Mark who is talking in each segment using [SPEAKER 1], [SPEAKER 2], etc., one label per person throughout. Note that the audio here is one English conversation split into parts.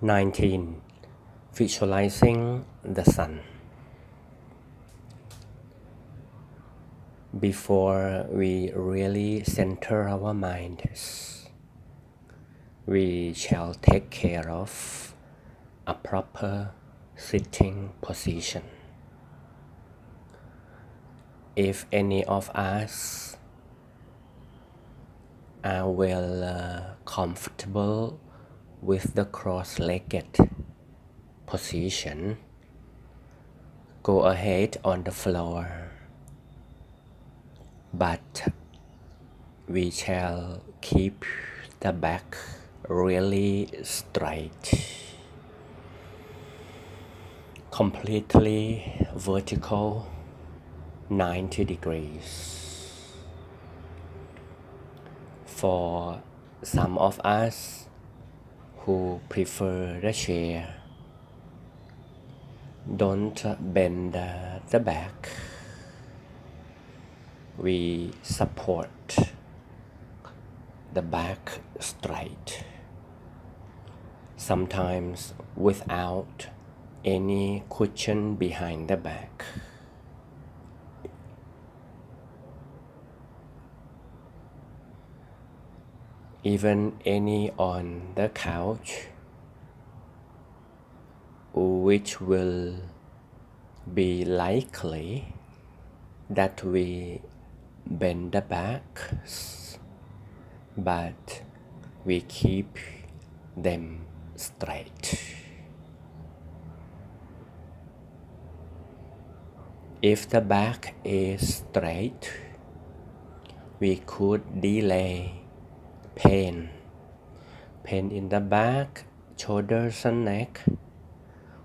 [SPEAKER 1] 19. Visualizing the sun. Before we really center our minds, we shall take care of a proper sitting position. If any of us are well comfortable with the cross-legged position, go ahead on the floor, but we shall keep the back really straight, completely vertical, 90 degrees. For some of us who prefer the chair, don't bend the back. We support the back straight, sometimes without any cushion behind the back. Even any on the couch, which will be likely that we bend the back, but we keep them straight. If the back is straight, we could delay pain in the back, shoulders and neck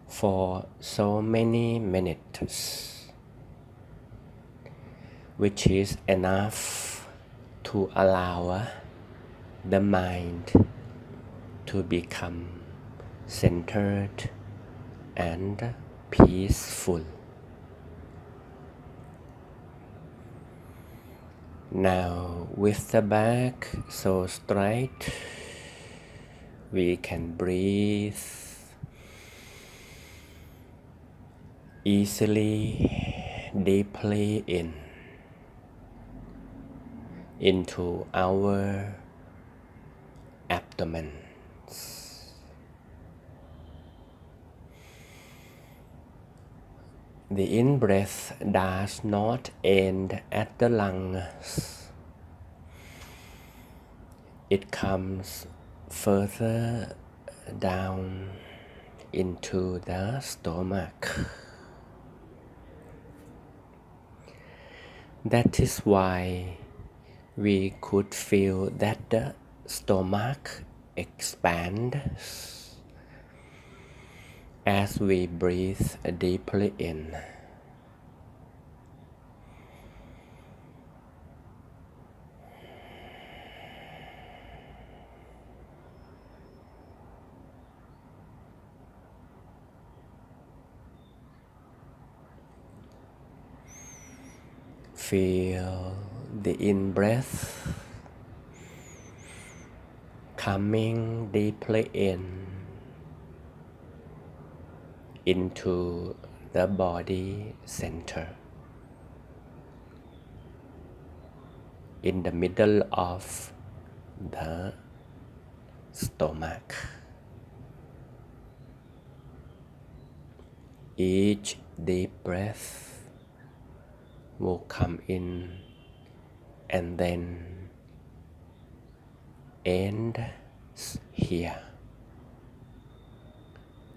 [SPEAKER 1] for so many minutes, which is enough to allow the mind to become centered and peaceful. Now, with the back so straight, we can breathe easily, deeply into our abdomen. The in-breath does not end at the lungs. It comes further down into the stomach. That is why we could feel that the stomach expands as we breathe deeply in. Feel the in-breath coming deeply into the body center, in the middle of the stomach. Each deep breath will come in and then end here,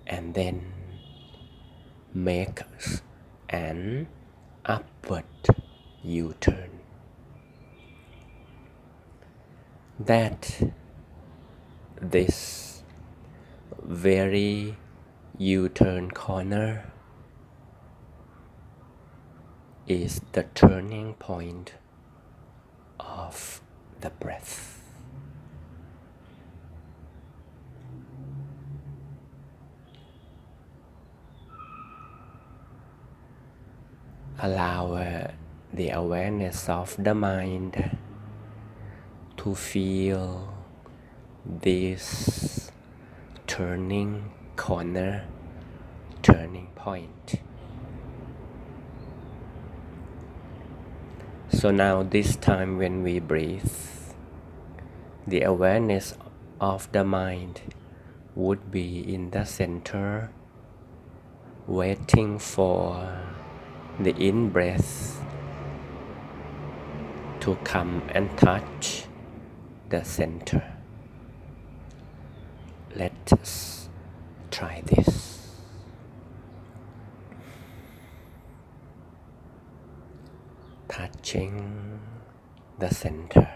[SPEAKER 1] and then make an upward U-turn. That this very U-turn corner is the turning point of the breath. Allow the awareness of the mind to feel this turning corner, turning point. So now this time when we breathe, the awareness of the mind would be in the center, waiting for the in-breath to come and touch the center. Let us try this. Touching the center.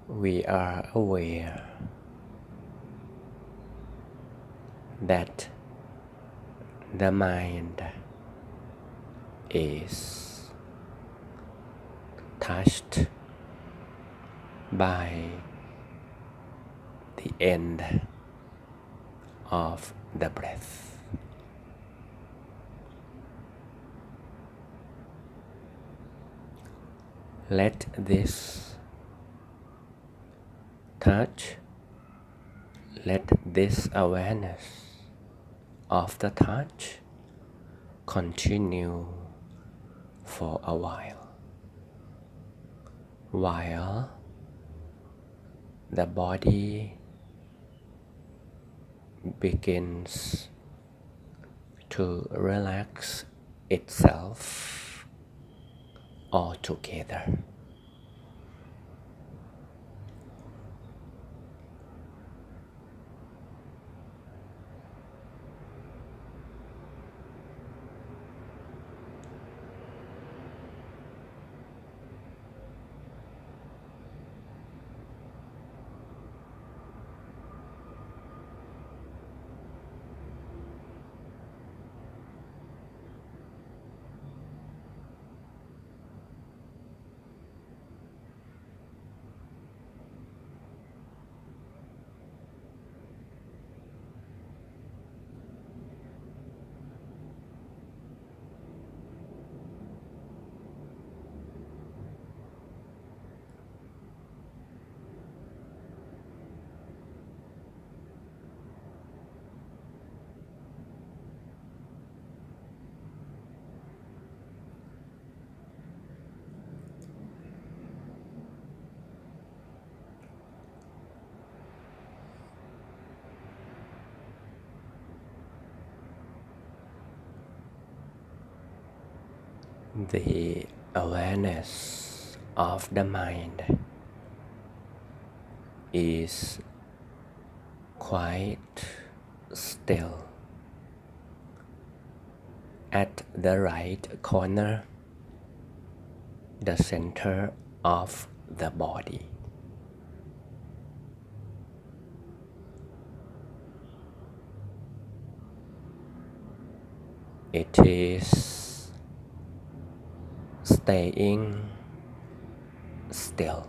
[SPEAKER 1] We are aware that the mind is touched by the end of the breath. Let this touch, let this awareness of the touch continue for a while the body begins to relax itself altogether. The awareness of the mind is quite still. At the right corner, the center of the body. It is staying still.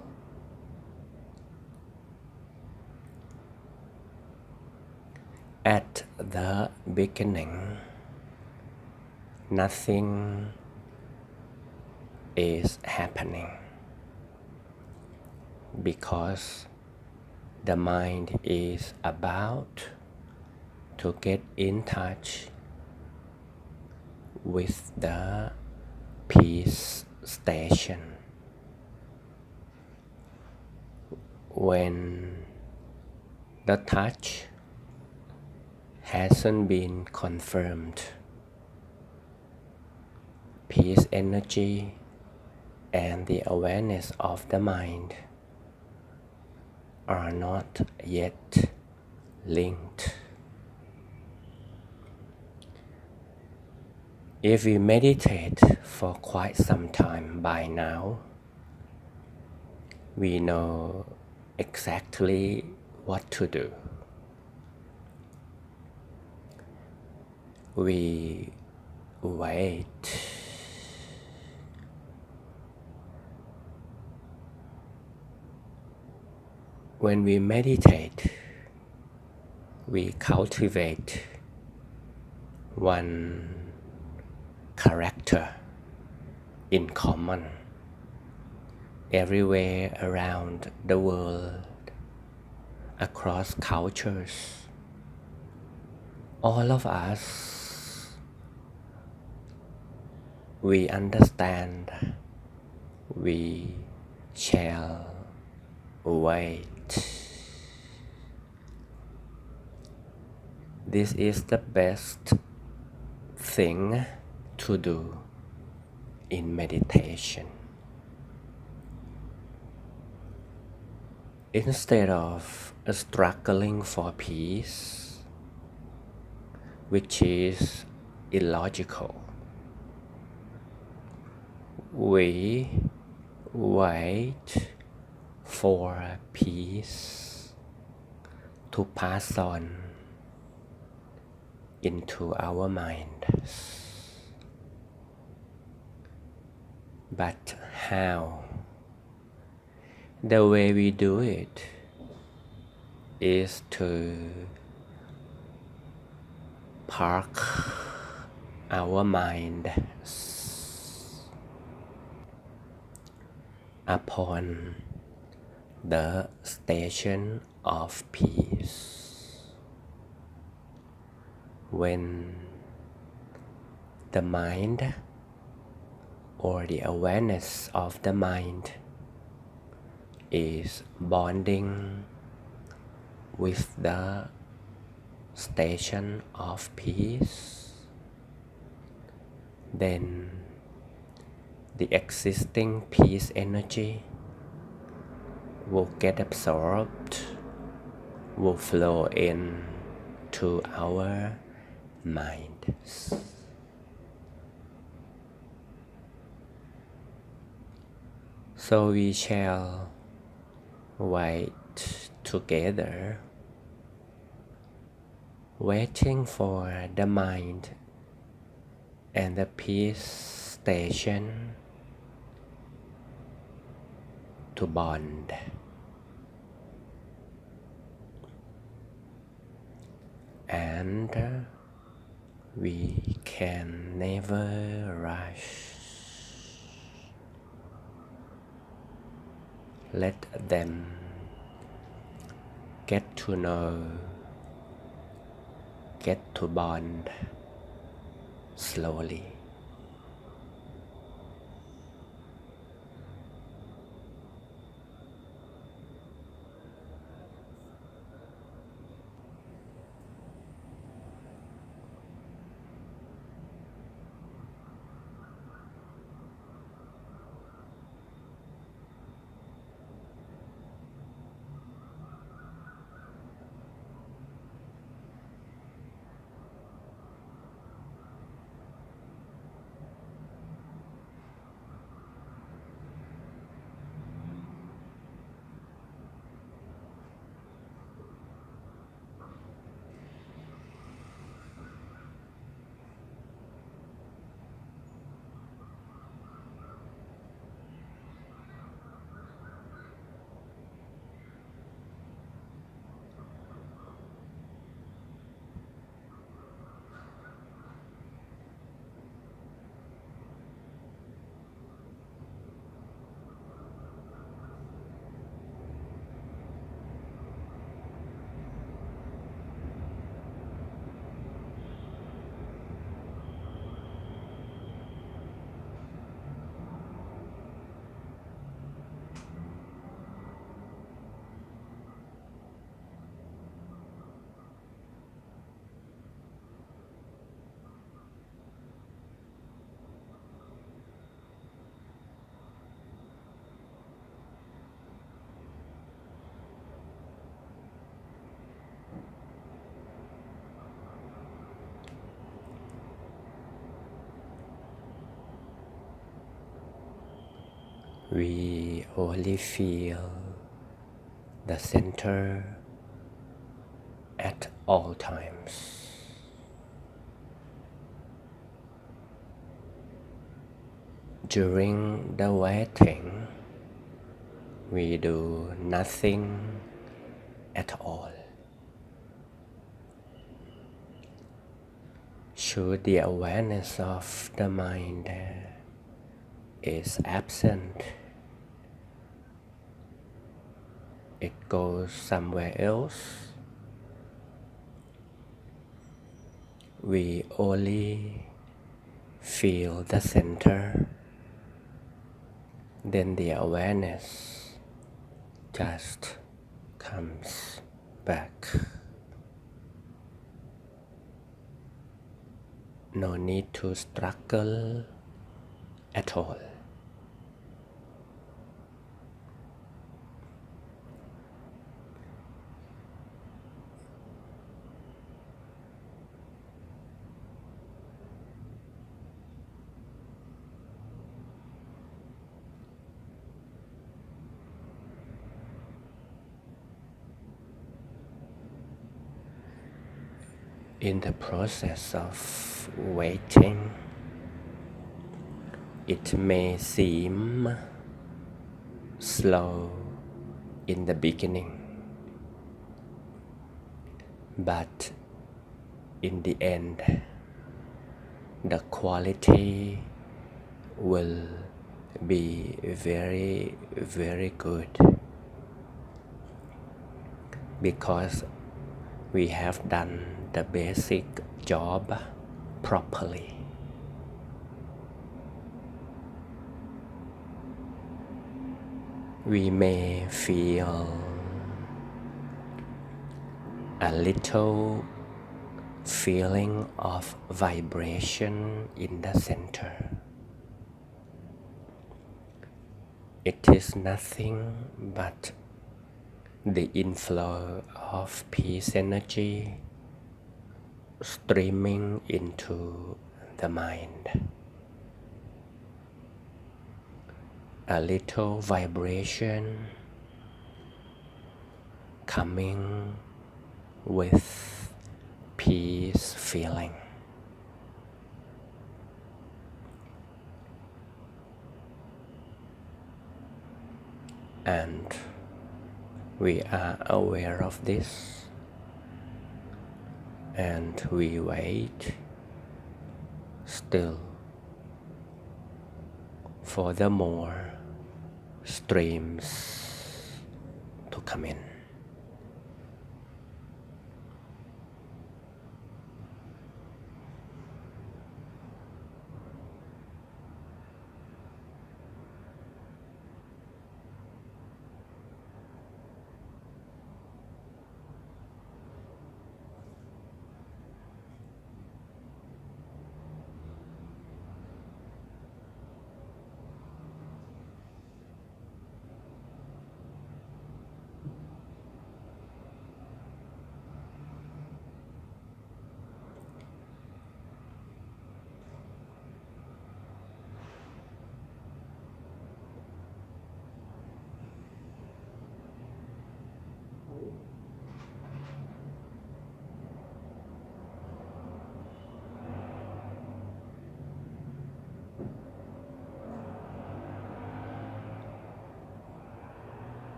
[SPEAKER 1] At the beginning, nothing is happening because the mind is about to get in touch with the peace station. When the touch hasn't been confirmed, peace energy and the awareness of the mind are not yet linked. If we meditate for quite some time by now, we know exactly what to do. We wait. When we meditate, we cultivate one character in common. everywhere around the world, across cultures, all of us, we understand, we shall wait. This is the best thing to do in meditation. Instead of struggling for peace, which is illogical, we wait for peace to pass on into our mind. But how? The way we do it is to park our mind upon the station of peace. When the mind or the awareness of the mind is bonding with the station of peace, then the existing peace energy will get absorbed, will flow in to our mind. So we shall wait together, waiting for the mind and the peace station to bond. And we can never rush. Let them get to know, get to bond slowly. We only feel the center at all times. During the waiting, we do nothing at all. Should the awareness of the mind is absent, it goes somewhere else. We only feel the center, then the awareness just comes back. No need to struggle at all. In the process of waiting, it may seem slow in the beginning, but in the end, the quality will be very, very good, because we have done the basic job properly. We may feel a little feeling of vibration in the center. It is nothing but the inflow of peace energy streaming into the mind. A little vibration coming with peace feeling. And we are aware of this, and we wait still for the more streams to come in.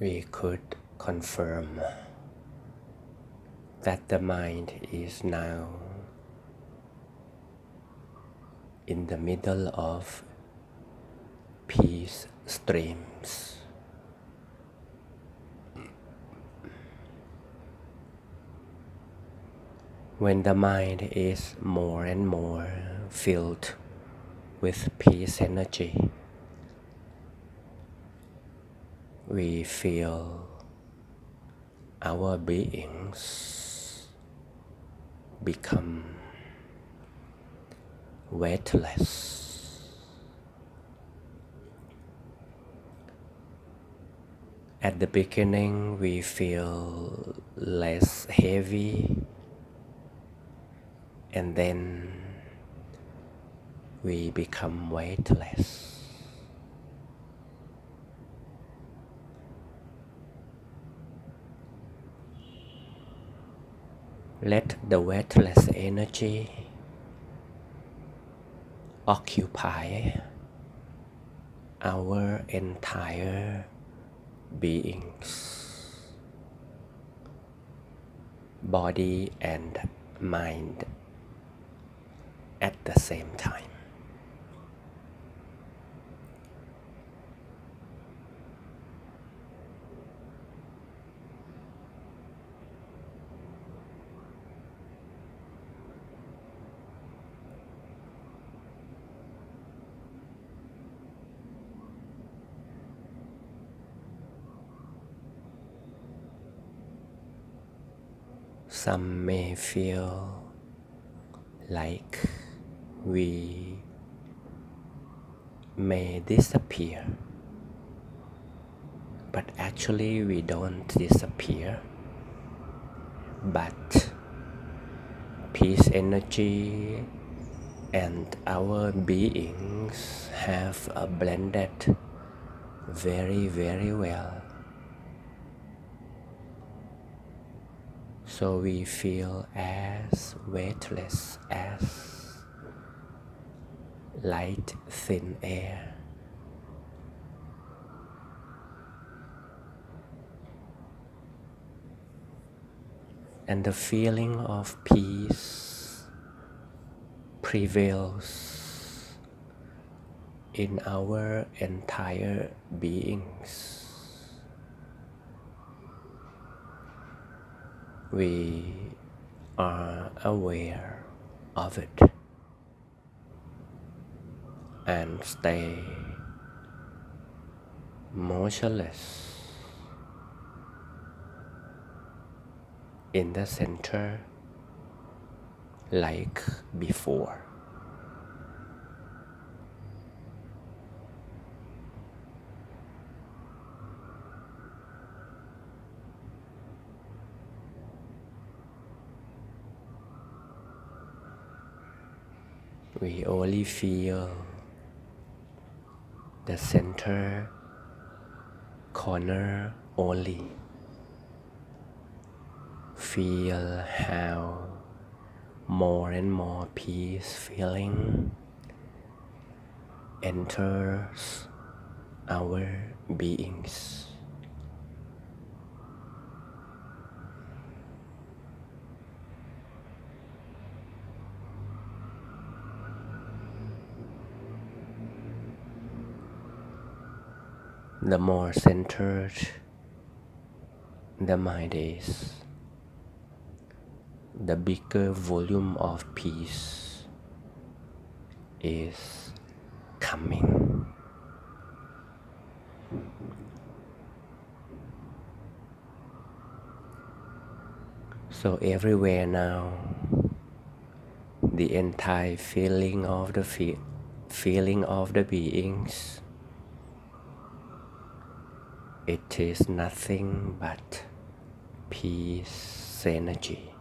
[SPEAKER 1] We could confirm that the mind is now in the middle of peace streams. When the mind is more and more filled with peace energy, we feel our beings become weightless. At the beginning, we feel less heavy, and then we become weightless. Let the weightless energy occupy our entire beings, body and mind at the same time. Some may feel like we may disappear, but actually we don't disappear, but peace energy and our beings have blended very well. So we feel as weightless as light thin air. And the feeling of peace prevails in our entire beings. We are aware of it and stay motionless in the center like before. We only feel the center corner only. Feel how more and more peace feeling enters our beings. The more centered the mind is, the bigger volume of peace is coming. So everywhere now, the entire feeling of the feeling of the beings, it is nothing but peace energy.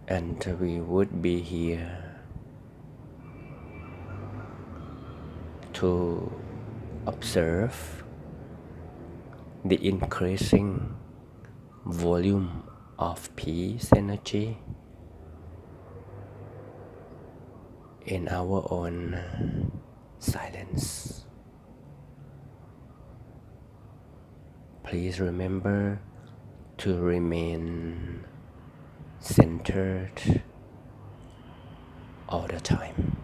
[SPEAKER 1] And we would be here to observe the increasing volume of peace energy in our own silence. Please remember to remain centered all the time.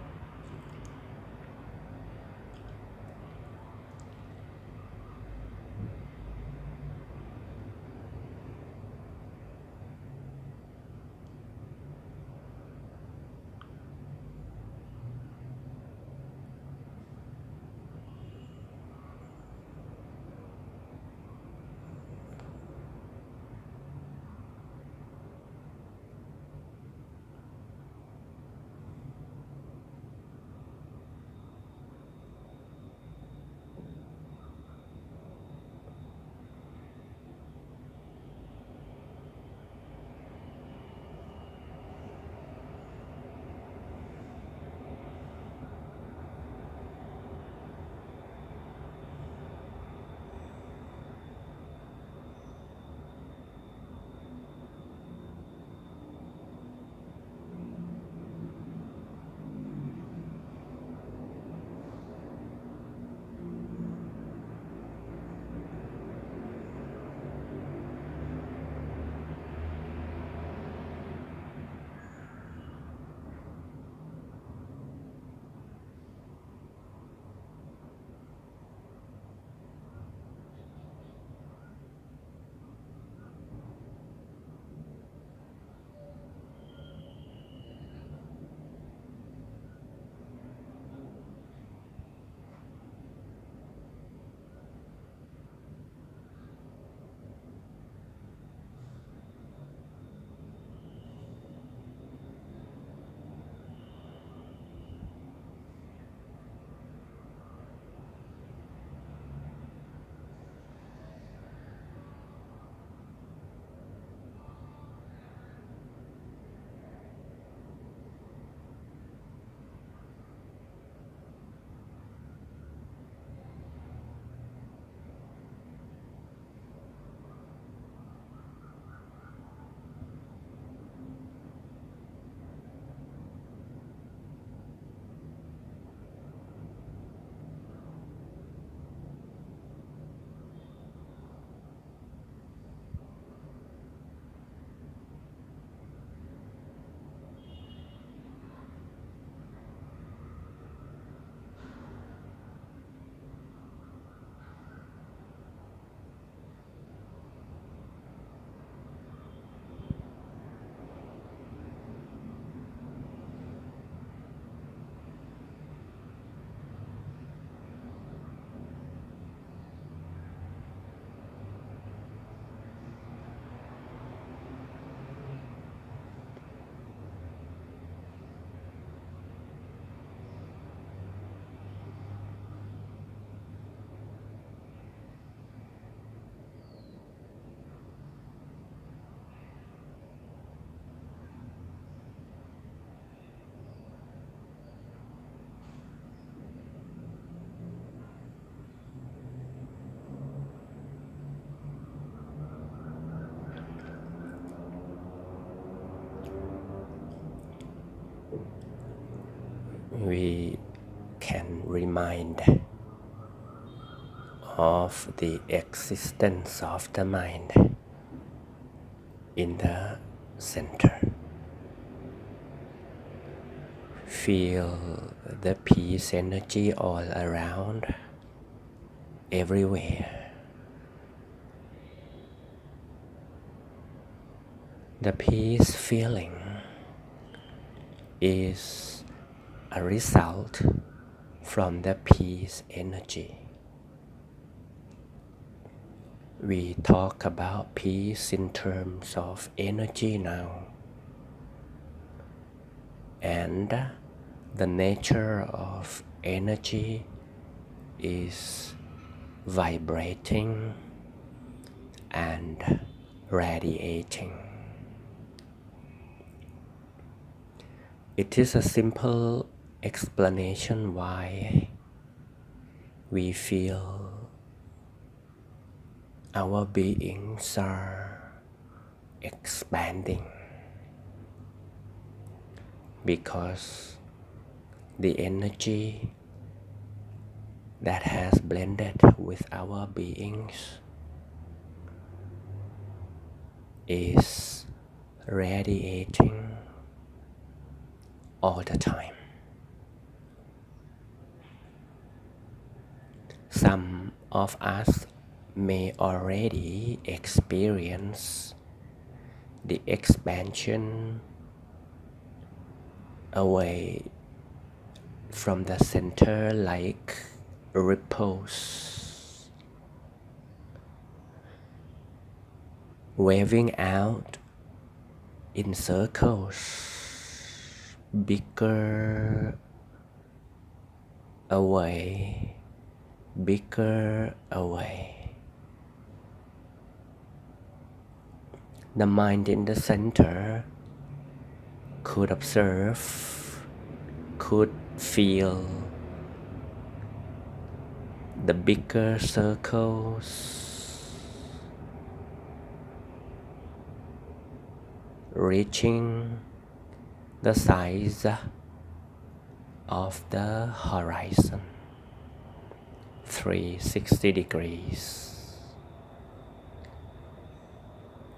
[SPEAKER 1] We can remind of the existence of the mind in the center. Feel the peace energy all around, everywhere. The peace feeling is a result from the peace energy. We talk about peace in terms of energy now, and the nature of energy is vibrating and radiating. It is a simple explanation why we feel our beings are expanding, because the energy that has blended with our beings is radiating all the time. Some of us may already experience the expansion away from the center like ripples, waving out in circles, bigger away, bigger away. The mind in the center could observe, could feel the bigger circles reaching the size of the horizon, 360 degrees,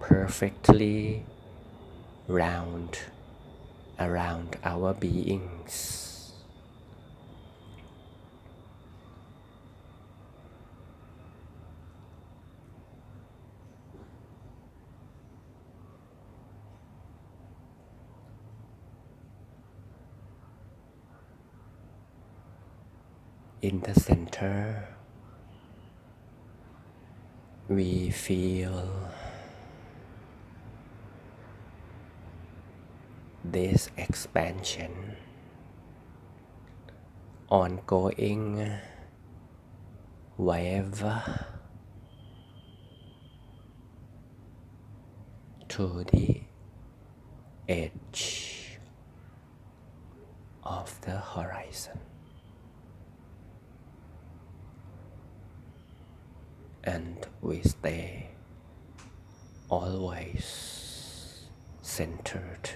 [SPEAKER 1] perfectly round around our beings. In the center, we feel this expansion ongoing wave to the edge of the horizon, and we stay always centered.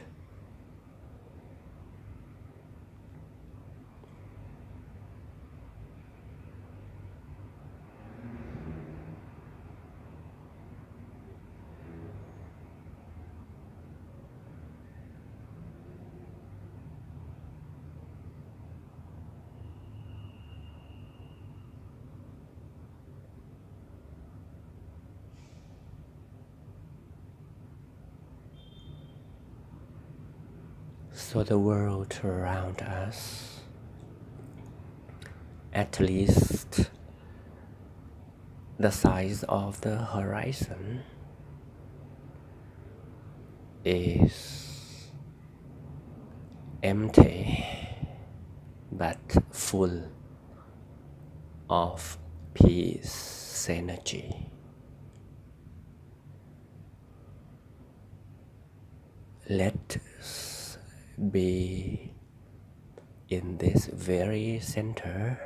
[SPEAKER 1] So the world around us, at least the size of the horizon, is empty but full of peace energy. Let us be in this very center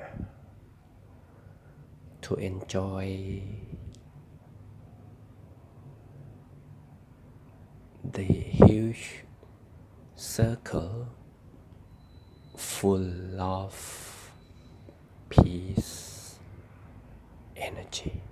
[SPEAKER 1] to enjoy the huge circle full of peace energy.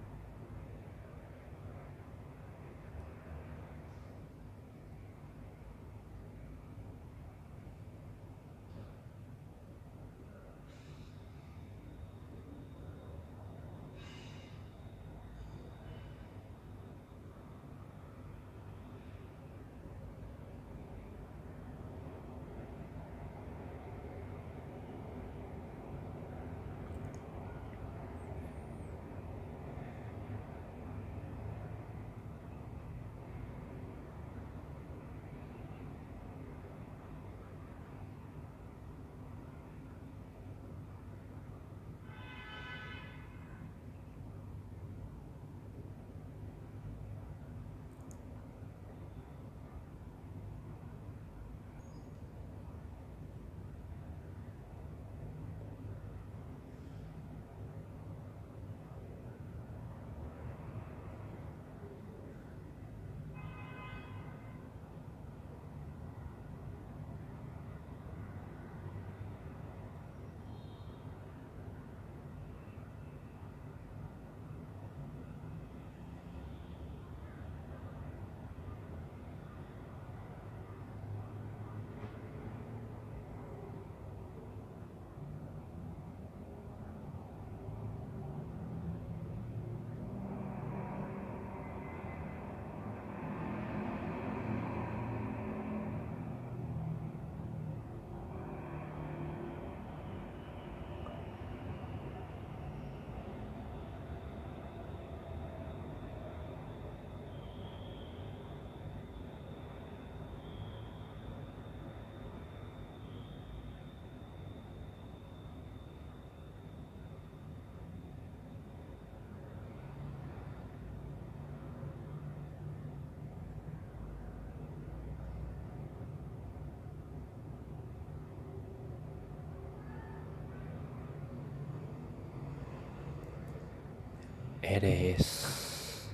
[SPEAKER 1] It is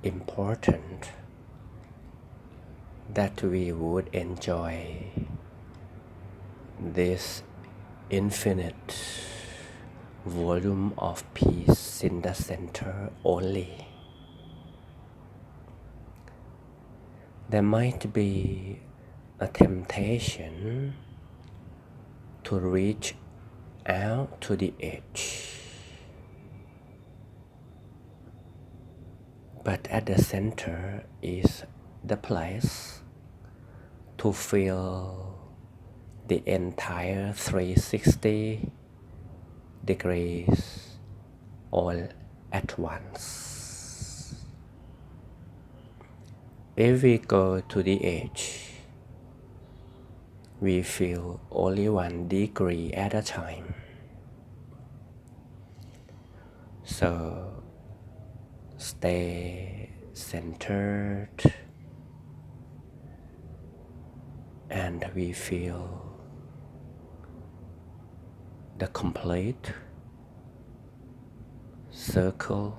[SPEAKER 1] important that we would enjoy this infinite volume of peace in the center only. There might be a temptation to reach out to the edge, but at the center is the place to feel the entire 360 degrees all at once. If we go to the edge, we feel only 1 degree at a time. So stay centered and we feel the complete circle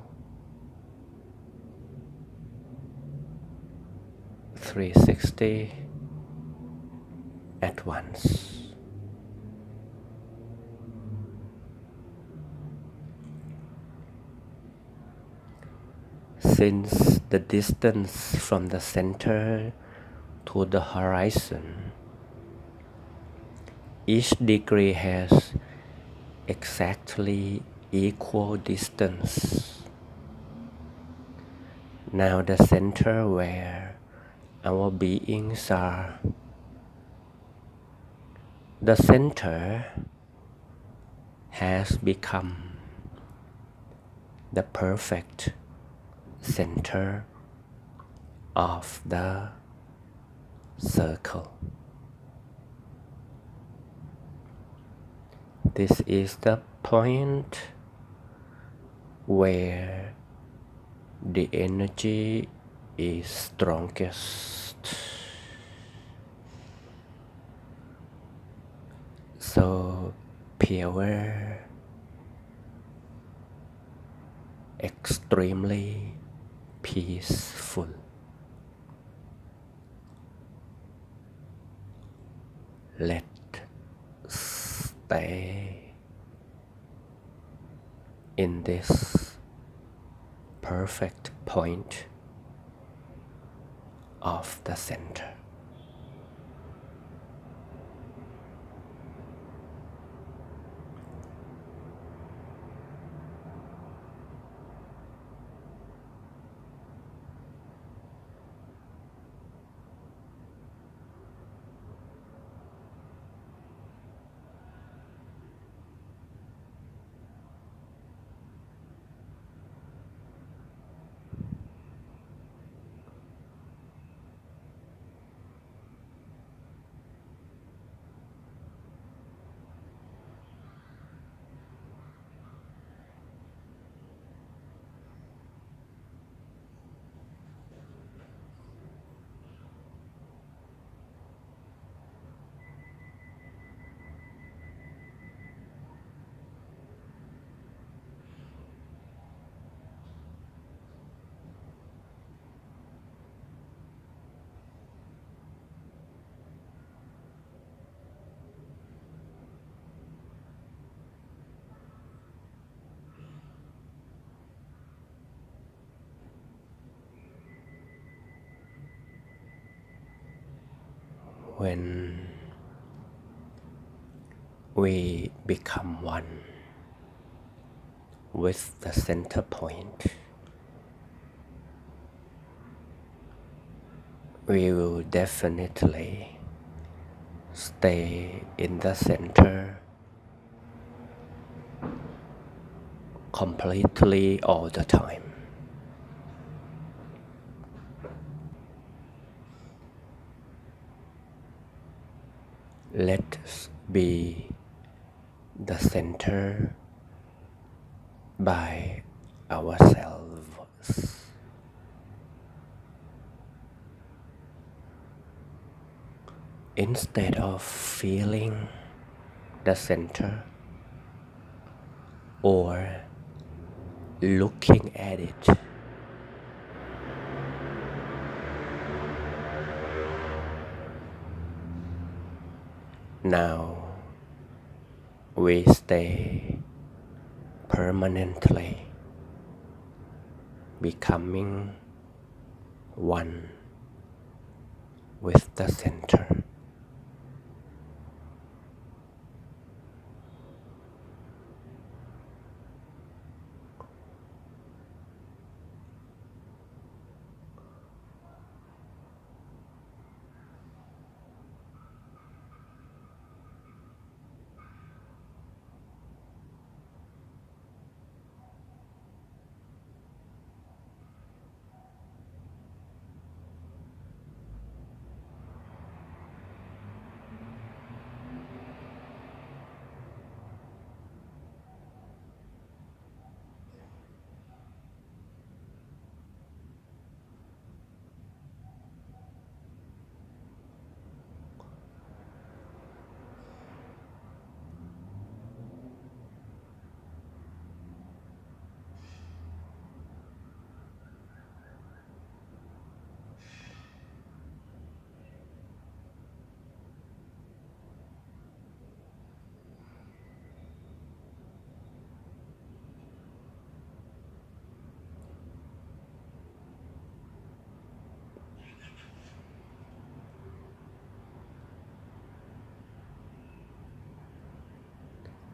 [SPEAKER 1] 360 at once. Since the distance from the center to the horizon, each degree has exactly equal distance. Now the center where our beings are, the center has become the perfect center of the circle. This is the point where the energy is strongest. So pure, extremely peaceful. Let stay in this perfect point of the center. When we become one with the center point, we will definitely stay in the center completely all the time. Let's be the center by ourselves. Instead of feeling the center or looking at it. Now we stay permanently becoming one with the center.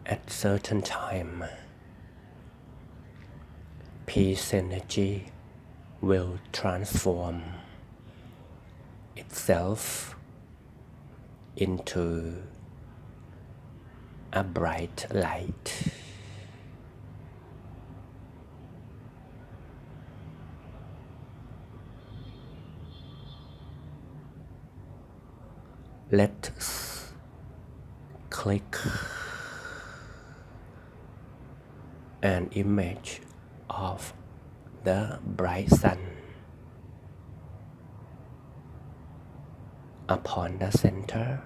[SPEAKER 1] At certain time, peace energy will transform itself into a bright light. Let's click an image of the bright sun upon the center.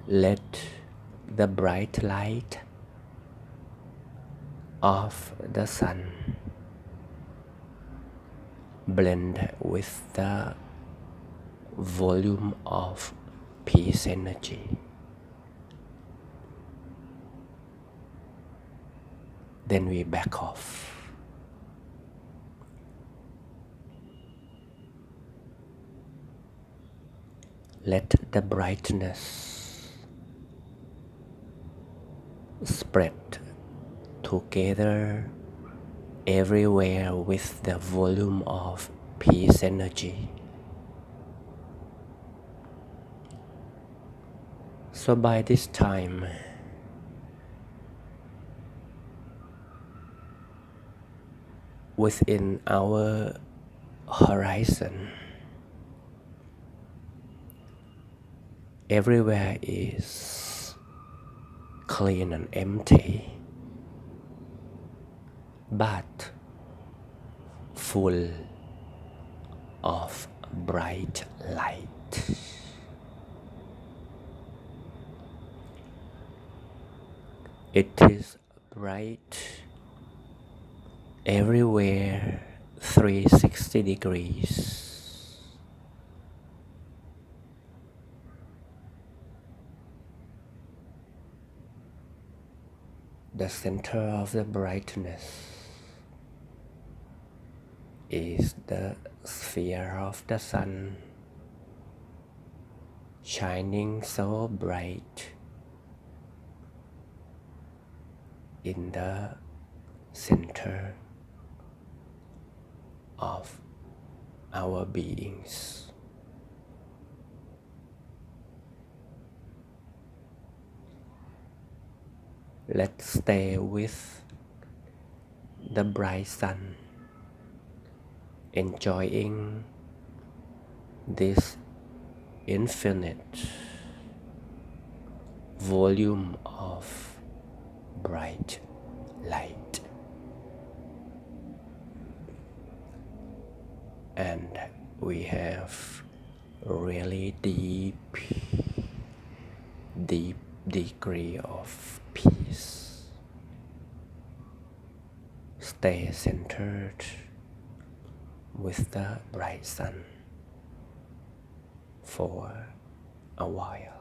[SPEAKER 1] Let the bright light of the sun blend with the volume of peace energy. Then we back off. Let the brightness spread together everywhere with the volume of peace energy. So by this time, within our horizon, everywhere is clean and empty, but full of bright light. It is bright everywhere 360 degrees. The center of the brightness is the sphere of the sun, shining so bright in the center of our beings. Let's stay with the bright sun, enjoying this infinite volume of bright light. And we have really deep degree of peace. Stay centered with the bright sun for a while.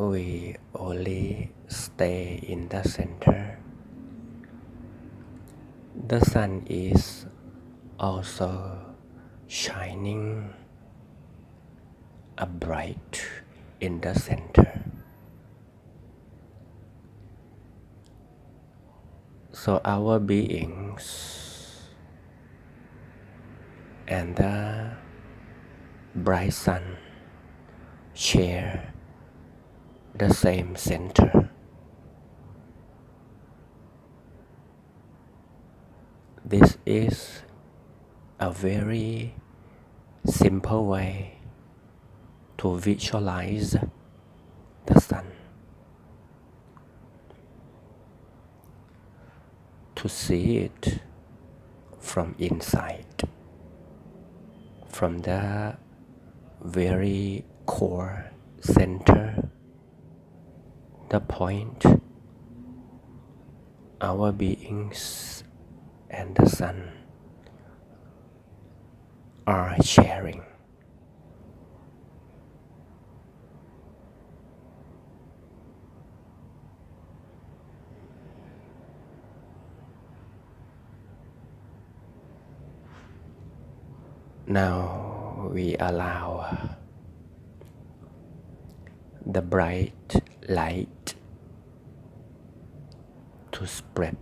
[SPEAKER 1] We only stay in the center. The sun is also shining bright in the center. So our beings and the bright sun share the same center. This is a very simple way to visualize the sun, to see it from inside, from the very core center, the point our beings and the sun are sharing. Now we allow the bright light to spread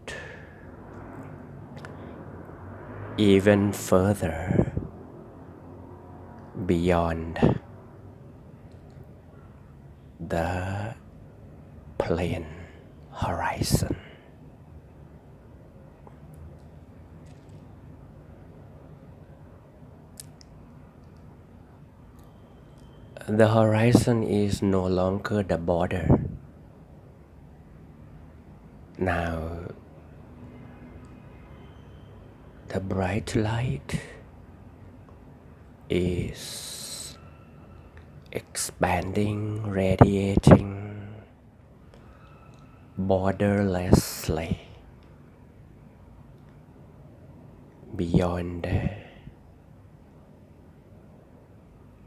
[SPEAKER 1] even further beyond the plain horizon. The horizon is no longer the border. Now, the bright light is expanding, radiating borderlessly beyond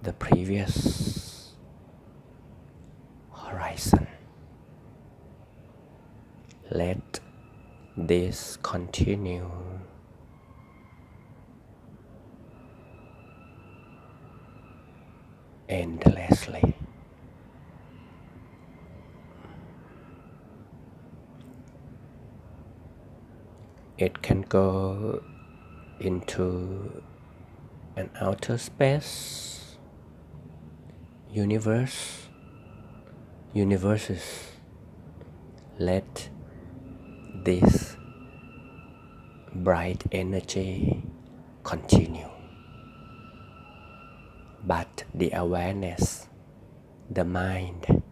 [SPEAKER 1] the previous horizon. Let this continue endlessly. It can go into and outer space, universe, universes. Let this bright energy continue. But the awareness, the mind,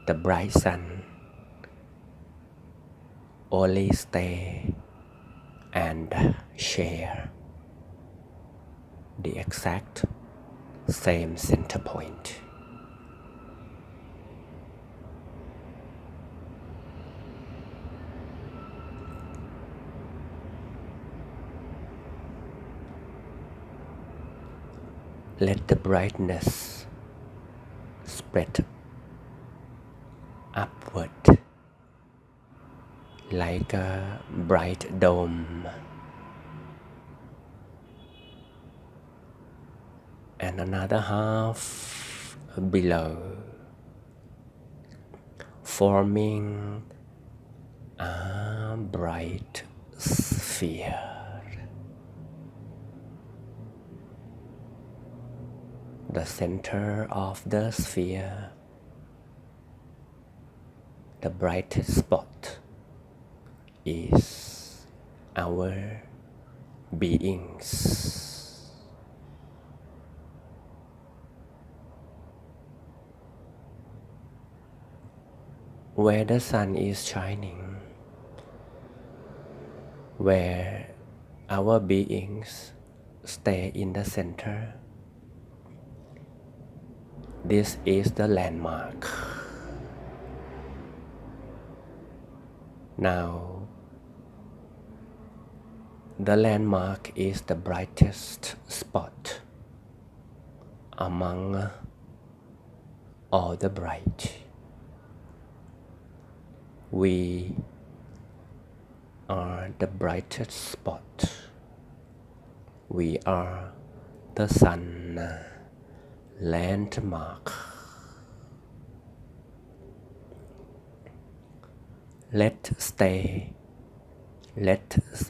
[SPEAKER 1] the bright sun only stay and share the exact same center point. Let the brightness spread upward like a bright dome, and another half below, forming a bright sphere. The center of the sphere, the brightest spot, is our beings. Where the sun is shining, where our beings stay in the center, this is the landmark. Now, the landmark is the brightest spot among all the bright. We are the brightest spot. We are the sun landmark. Let's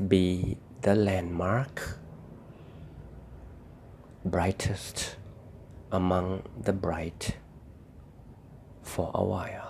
[SPEAKER 1] be the landmark, brightest among the bright for a while.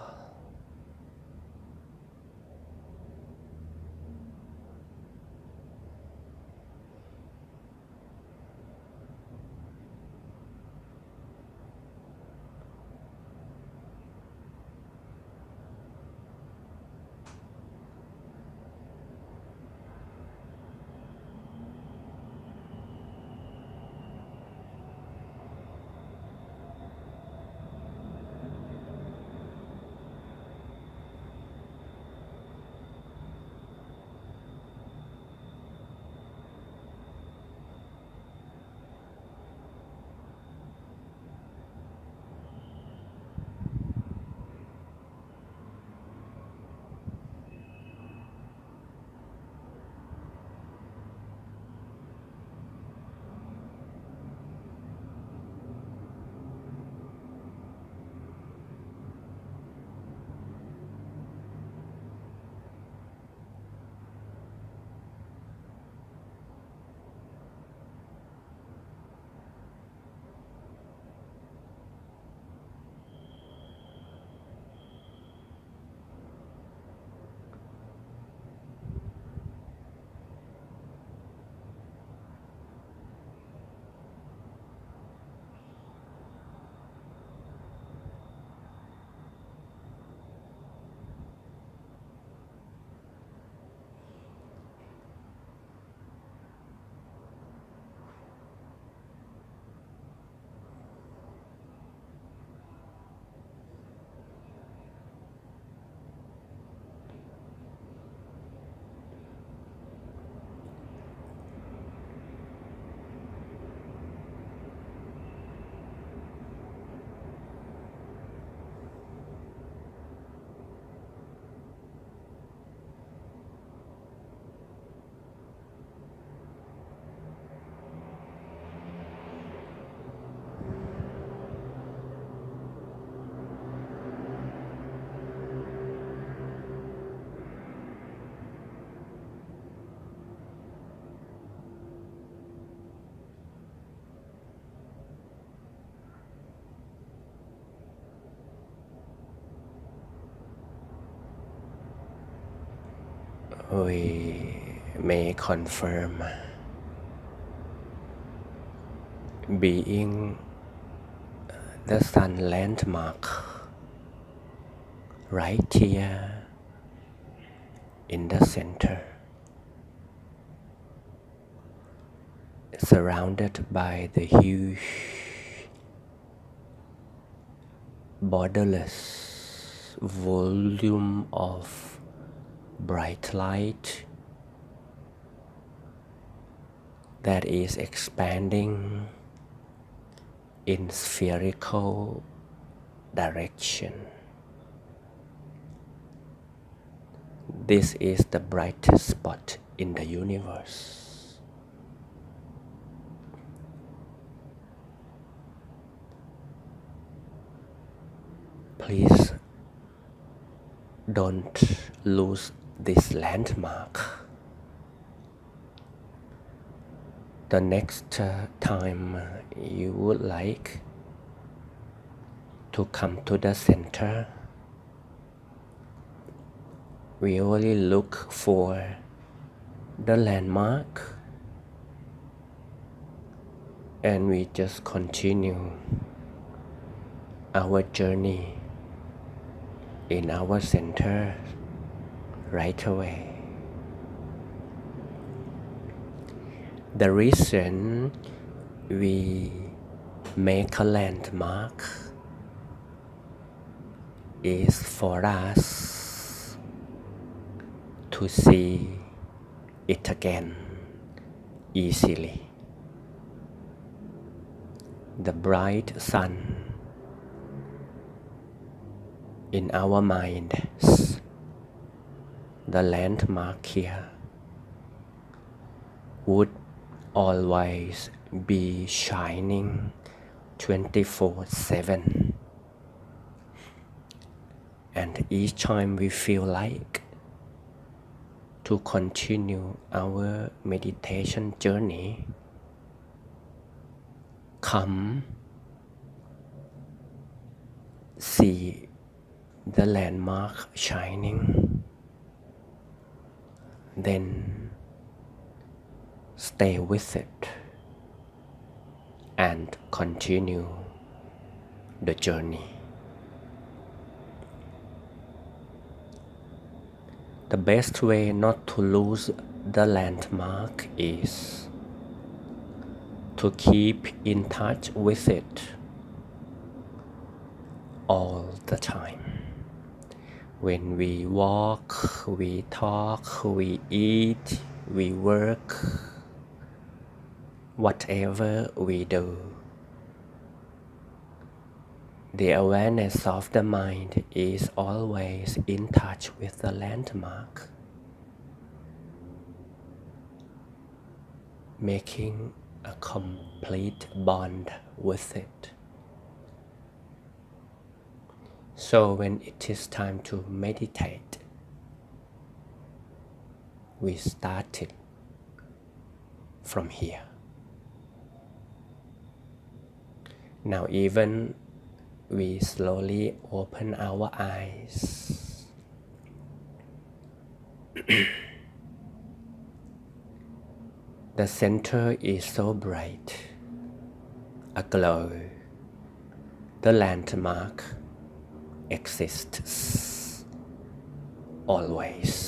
[SPEAKER 1] we may confirm being the sun landmark right here in the center, surrounded by the huge, borderless volume of bright light that is expanding in spherical direction. This is the brightest spot in the universe. Please don't lose this landmark. The next time you would like to come to the center, we only look for the landmark and we just continue our journey in our center right away. The reason we make a landmark is for us to see it again easily. The bright sun in our minds, the landmark here, would always be shining 24/7. And each time we feel like to continue our meditation journey, come see the landmark shining, then stay with it and continue the journey. The best way not to lose the landmark is to keep in touch with it all the time. When we walk, we talk, we eat, we work, whatever we do, the awareness of the mind is always in touch with the landmark, making a complete bond with it. So when it is time to meditate, we start it from here. Now even we slowly open our eyes. The center is so bright, aglow. The landmark exists always.